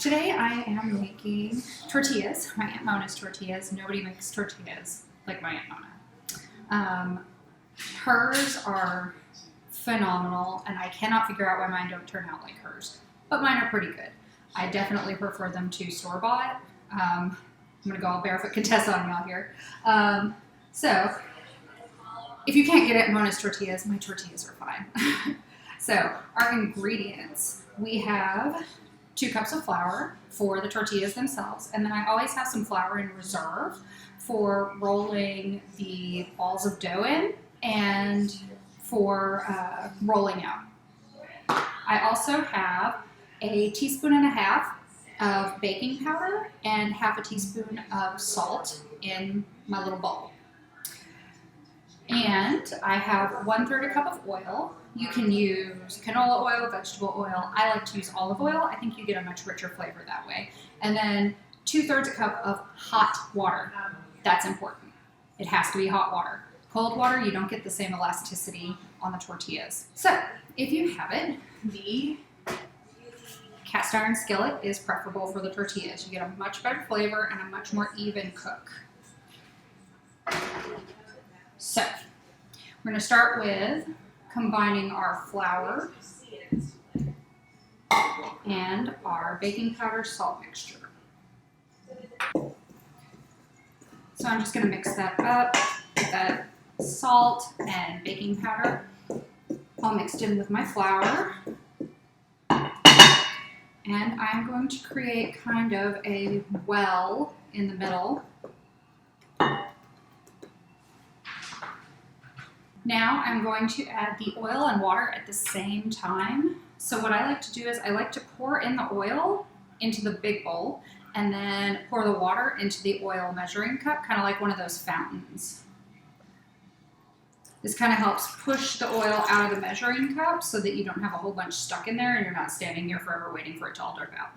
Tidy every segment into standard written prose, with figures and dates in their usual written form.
Today I am making tortillas, my Aunt Mona's tortillas. Nobody makes tortillas like my Aunt Mona. Hers are phenomenal, and I cannot figure out why mine don't turn out like hers, but mine are pretty good. I definitely prefer them to store-bought. I'm gonna go all barefoot Contessa on y'all here. So if you can't get it Mona's tortillas, my tortillas are fine. So our ingredients, we have 2 cups of flour for the tortillas themselves, and then I always have some flour in reserve for rolling the balls of dough in and for rolling out. I also have a teaspoon and a half of baking powder and half a teaspoon of salt in my little bowl. And I have 1/3 cup of oil. You can use canola oil, vegetable oil. I like to use olive oil. I think you get a much richer flavor that way. And then 2/3 cup of hot water. That's important. It has to be hot water. Cold water, you don't get the same elasticity on the tortillas. So if you have it, the cast iron skillet is preferable for the tortillas. You get a much better flavor and a much more even cook. So we're going to start with combining our flour and our baking powder salt mixture. So I'm just going to mix that up with that salt and baking powder all mixed in with my flour. And I'm going to create kind of a well in the middle. Now I'm going to add the oil and water at the same time. So what I like to do is I like to pour in the oil into the big bowl and then pour the water into the oil measuring cup, kind of like one of those fountains. This kind of helps push the oil out of the measuring cup so that you don't have a whole bunch stuck in there and you're not standing here forever waiting for it to all drip out.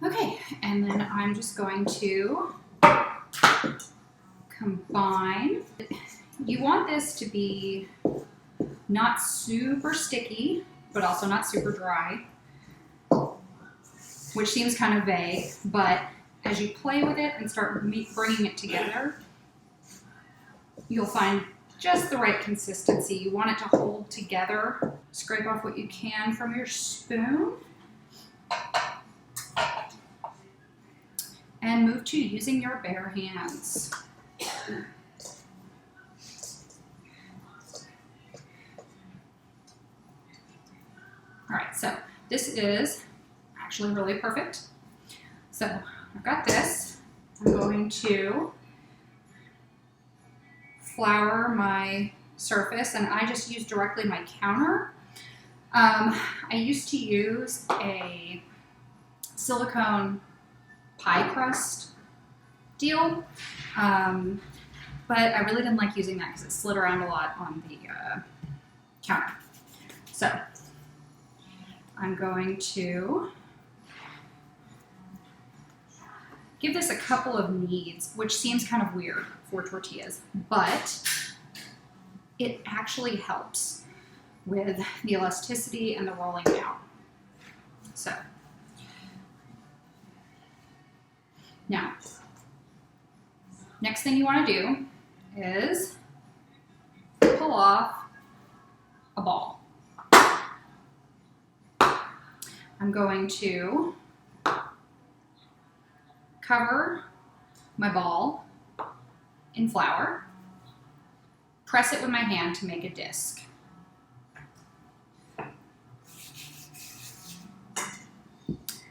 Okay, and then I'm just going to combine. You want this to be not super sticky, but also not super dry, which seems kind of vague, but as you play with it and start bringing it together, you'll find just the right consistency. You want it to hold together. Scrape off what you can from your spoon. And move to using your bare hands. All right, so this is actually really perfect. So I've got this. I'm going to flour my surface, and I just use directly my counter. I used to use a silicone pie crust deal, but I really didn't like using that because it slid around a lot on the counter. So I'm going to give this a couple of kneads, which seems kind of weird for tortillas, but it actually helps with the elasticity and the rolling out. So now, next thing you want to do is pull off a ball. I'm going to cover my ball in flour, press it with my hand to make a disc.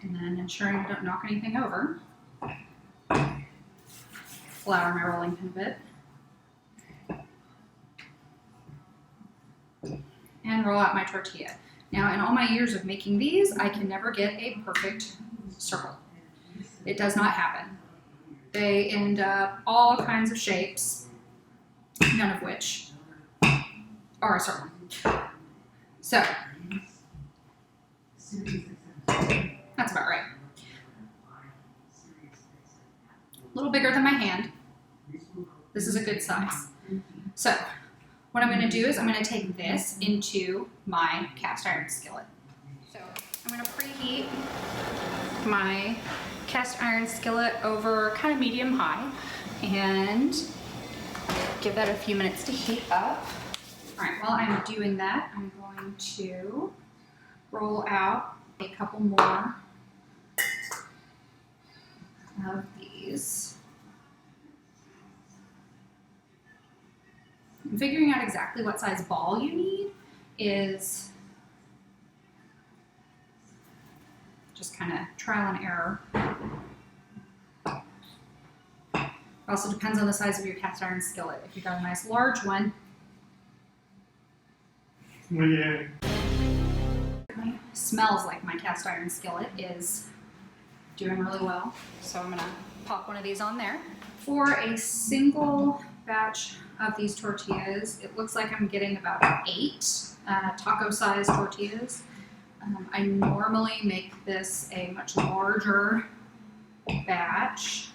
And then ensuring I don't knock anything over, flour my rolling pin a bit, and roll out my tortilla. Now, in all my years of making these, I can never get a perfect circle. It does not happen. They end up all kinds of shapes, none of which are a circle. So, that's about right. A little bigger than my hand. This is a good size. So, What I'm going to do is I'm going to take this into my cast iron skillet. So I'm going to preheat my cast iron skillet over kind of medium high and give that a few minutes to heat up. All right, while I'm doing that, I'm going to roll out a couple more of these. And figuring out exactly what size ball you need is just kind of trial and error. It also depends on the size of your cast iron skillet. If you've got a nice large one, it smells like my cast iron skillet is doing really well. So I'm gonna pop one of these on there. For a single batch of these tortillas, it looks like I'm getting about 8 taco-sized tortillas. I normally make this a much larger batch.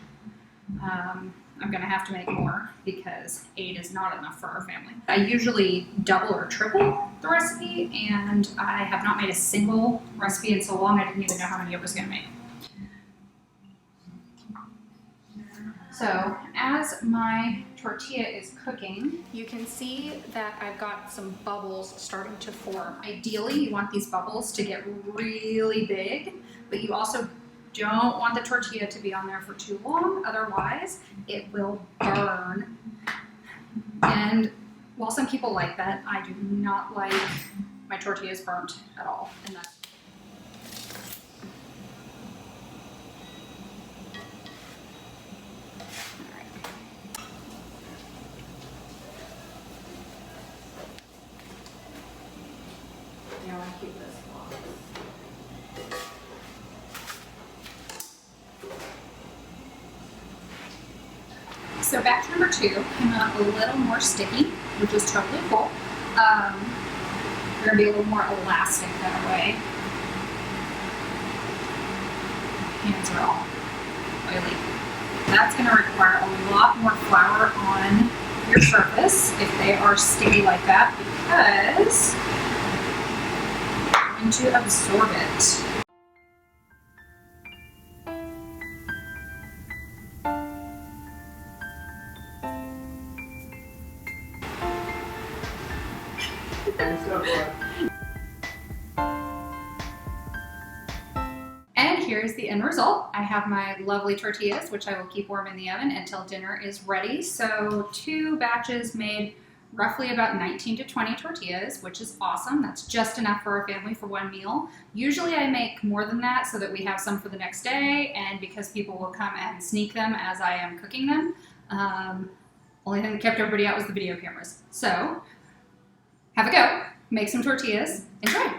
I'm gonna have to make more because 8 is not enough for our family. I usually double or triple the recipe, and I have not made a single recipe in so long I didn't even know how many I was gonna make. So as my tortilla is cooking, you can see that I've got some bubbles starting to form. Ideally, you want these bubbles to get really big, but you also don't want the tortilla to be on there for too long, otherwise it will burn. And while some people like that, I do not like my tortillas burnt at all. And that's I want to keep this long. So batch number 2 came out a little more sticky, which is totally cool. They're going to be a little more elastic that way. Hands are all oily. That's going to require a lot more flour on your surface if they are sticky like that, because I'm going to absorb it. And here's the end result. I have my lovely tortillas, which I will keep warm in the oven until dinner is ready. So 2 batches made roughly about 19 to 20 tortillas, which is awesome. That's just enough for our family for one meal. Usually I make more than that so that we have some for the next day, and because people will come and sneak them as I am cooking them. Only thing that kept everybody out was the video cameras. So have a go, make some tortillas, enjoy.